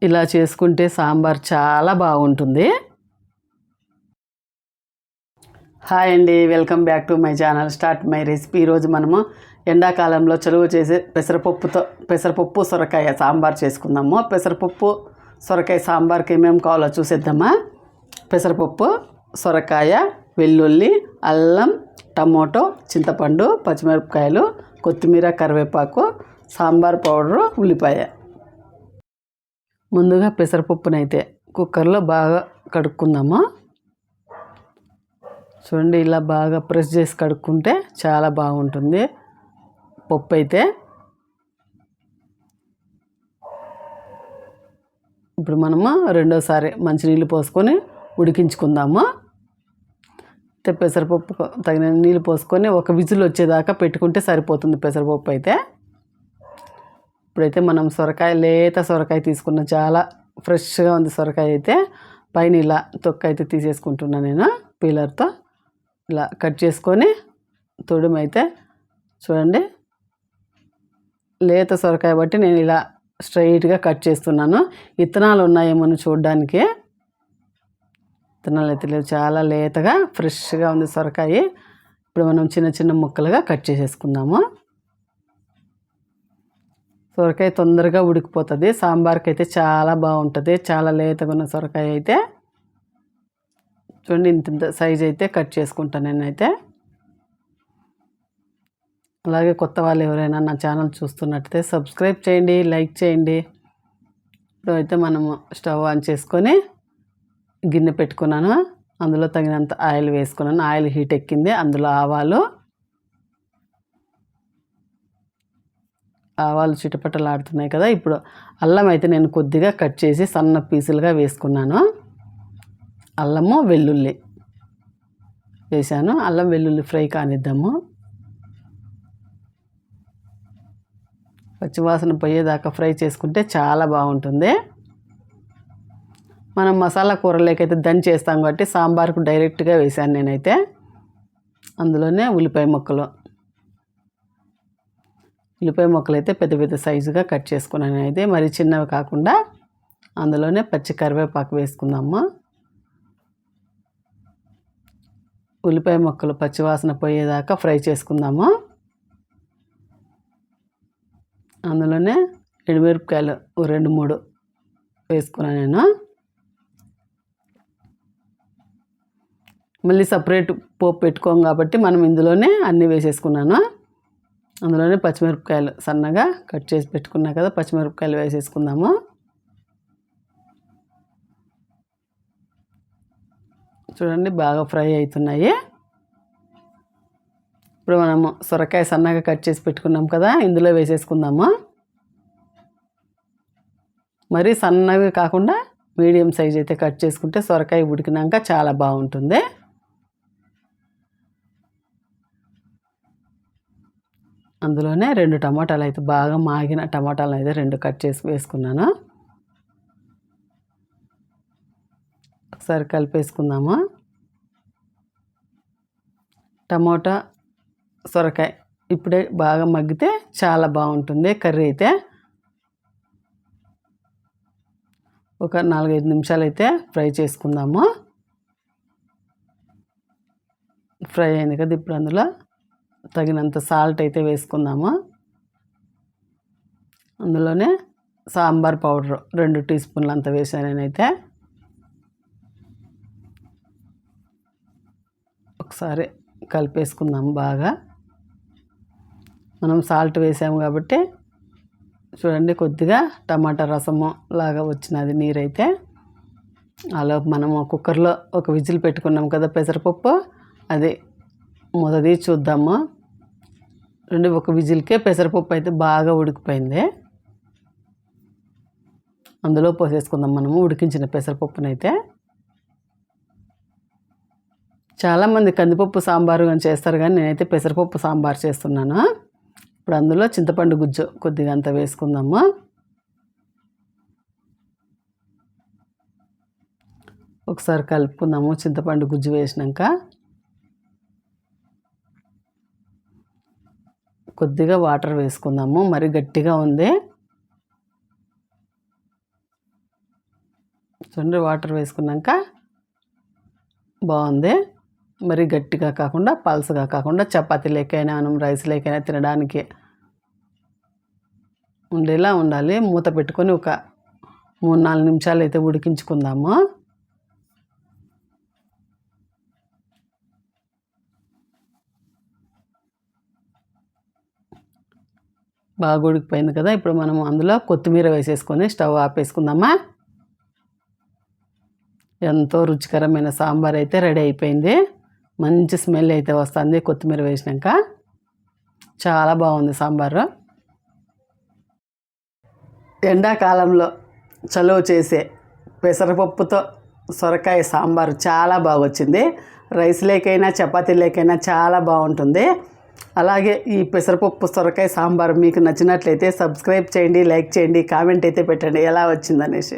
ఇలా చేసుకుంటే సాంబార్ చాలా బాగుంటుంది. హాయ్ అండి, welcome back to my channel start my recipe. ఈరోజు మనము ఎండాకాలంలో చలువ చేసే పెసరపప్పు సొరకాయ సాంబార్ చేసుకుందాము. పెసరపప్పు సొరకాయ సాంబార్కి ఏమేమి కావాలో చూసేద్దామా. పెసరపప్పు, సొరకాయ, వెల్లుల్లి, అల్లం, టమోటో, చింతపండు, పచ్చిమిరపకాయలు, కొత్తిమీర, కరివేపాకు, సాంబార్ పౌడరు, ఉల్లిపాయ. ముందుగా పెసరపప్పునైతే కుక్కర్లో బాగా కడుక్కుందాము. చూడండి, ఇలా బాగా ప్రెస్ చేసి కడుక్కుంటే చాలా బాగుంటుంది పప్పు అయితే. ఇప్పుడు మనము రెండోసారి మంచినీళ్ళు పోసుకొని ఉడికించుకుందాము. పెసరపప్పు తగిన నీళ్ళు పోసుకొని ఒక విజిల్ వచ్చేదాకా పెట్టుకుంటే సరిపోతుంది పెసరపప్పు అయితే. ఇప్పుడైతే మనం లేత సొరకాయ తీసుకున్నాం. చాలా ఫ్రెష్గా ఉంది సొరకాయ అయితే. పైన ఇలా తొక్క అయితే తీసేసుకుంటున్నాను నేను పీలర్తో. ఇలా కట్ చేసుకొని తొడుమైతే చూడండి, లేత సొరకాయ బట్టి నేను ఇలా స్ట్రైట్గా కట్ చేస్తున్నాను. విత్తనాలు ఉన్నాయేమో చూడడానికి. విత్తనాలు అయితే లేవు, చాలా లేతగా ఫ్రెష్గా ఉంది సొరకాయ. ఇప్పుడు మనం చిన్న చిన్న ముక్కలుగా కట్ చేసేసుకుందాము. సొరకాయ తొందరగా ఉడికిపోతుంది. సాంబార్కి అయితే చాలా బాగుంటుంది. చాలా లేతగా ఉన్న సొరకాయ అయితే చూడండి, ఇంత సైజ్ అయితే కట్ చేసుకుంటాను నేనైతే. అలాగే కొత్త వాళ్ళు ఎవరైనా నా ఛానల్ చూస్తున్నట్టయితే సబ్స్క్రైబ్ చేయండి, లైక్ చేయండి. ఇప్పుడు అయితే మనము స్టవ్ ఆన్ చేసుకొని గిన్నె పెట్టుకున్నాను. అందులో తగినంత ఆయిల్ వేసుకున్నాను. ఆయిల్ హీట్ ఎక్కింది. అందులో ఆవాలు చిటపటలాడుతున్నాయి కదా. ఇప్పుడు అల్లం అయితే నేను కొద్దిగా కట్ చేసి సన్న పీసులుగా వేసుకున్నాను. అల్లము, వెల్లుల్లి వేసాను. అల్లం వెల్లుల్లి ఫ్రై కానిద్దాము. పచ్చివాసన పోయేదాకా ఫ్రై చేసుకుంటే చాలా బాగుంటుంది. మనం మసాలా కూరలేకైతే దంచి చేస్తాం కాబట్టి సాంబార్కు డైరెక్ట్గా వేసాను నేనైతే. అందులోనే ఉల్లిపాయ ముక్కలు అయితే పెద్ద పెద్ద సైజుగా కట్ చేసుకున్నాను అయితే. మరి చిన్నవి కాకుండా. అందులోనే పచ్చి కరివేపాకు వేసుకుందాము. ఉల్లిపాయ ముక్కలు పచ్చివాసన పోయేదాకా ఫ్రై చేసుకుందాము. అందులోనే ఎండుమిరపకాయలు 2-3 వేసుకున్నాను నేను. మళ్ళీ సపరేట్ పోపు పెట్టుకోం కాబట్టి మనం ఇందులోనే అన్నీ వేసేసుకున్నాను. అందులోనే పచ్చిమిరపకాయలు సన్నగా కట్ చేసి పెట్టుకున్నా కదా, పచ్చిమిరపకాయలు వేసేసుకుందాము. చూడండి, బాగా ఫ్రై అవుతున్నాయి. ఇప్పుడు మనము సొరకాయ సన్నగా కట్ చేసి పెట్టుకున్నాం కదా, ఇందులో వేసేసుకుందాము. మరీ సన్నగా కాకుండా మీడియం సైజ్ అయితే కట్ చేసుకుంటే సొరకాయ ఉడికినాక చాలా బాగుంటుంది. అందులోనే 2 టమాటాలు అయితే బాగా మాగిన టమాటాలు అయితే 2 కట్ చేసి వేసుకున్నాను. ఒకసారి కలిపేసుకుందాము. టమాటా, సొరకాయ ఇప్పుడే బాగా మగ్గితే చాలా బాగుంటుంది కర్రీ అయితే. ఒక 4-5 నిమిషాలు అయితే ఫ్రై చేసుకుందాము. ఫ్రై అయింది కదా. ఇప్పుడు అందులో తగినంత సాల్ట్ అయితే వేసుకుందాము. అందులోనే సాంబార్ పౌడర్ 2 టీ స్పూన్లు అంత వేసాను నేనైతే. ఒకసారి కలిపేసుకుందాము బాగా. మనం సాల్ట్ వేసాము కాబట్టి చూడండి, కొద్దిగా టమాటా రసము లాగా వచ్చినది నీరైతే. అలా మనము కుక్కర్లో ఒక విజిల్ పెట్టుకున్నాం కదా పెసరపప్పు, అది మొదటి చూద్దాము. ఒక విజిల్కే పెసరపప్పు అయితే బాగా ఉడికిపోయింది. అందులో పోసేసుకుందాం మనము ఉడికించిన పెసరపప్పునైతే. చాలామంది కందిపప్పు సాంబారు అని చేస్తారు, కానీ నేనైతే పెసరపప్పు సాంబార్ చేస్తున్నాను. ఇప్పుడు అందులో చింతపండు గుజ్జు కొద్దిగా అంత వేసుకుందాము. ఒకసారి కలుపుకుందాము. చింతపండు గుజ్జు వేసినాక కొద్దిగా వాటర్ వేసుకుందాము. మరి గట్టిగా ఉంది. చూడండి వాటర్ వేసుకున్నాక బాగుంది. మరి గట్టిగా కాకుండా పల్సగా కాకుండా చపాతీ లేకైనా మనం రైస్ లేకైనా తినడానికి ఉండేలా ఉండాలి. మూత పెట్టుకొని ఒక 3-4 నిమిషాలు అయితే ఉడికించుకుందాము. బాగా ఉడికిపోయింది కదా. ఇప్పుడు మనం అందులో కొత్తిమీర వేసేసుకొని స్టవ్ ఆపేసుకుందామా. ఎంతో రుచికరమైన సాంబార్ అయితే రెడీ అయిపోయింది. మంచి స్మెల్ అయితే వస్తుంది కొత్తిమీర వేసినాక. చాలా బాగుంది సాంబారు. ఎండాకాలంలో చలువ చేసే పెసరపప్పుతో సొరకాయ సాంబారు చాలా బాగా వచ్చింది. రైస్ లేకైనా చపాతీ లేకైనా చాలా బాగుంటుంది. అలాగే ఈ పెసరపప్పు సొరకాయ సాంబారు మీకు నచ్చినట్లయితే సబ్స్క్రైబ్ చేయండి, లైక్ చేయండి, కామెంట్ అయితే పెట్టండి ఎలా వచ్చిందనేసి.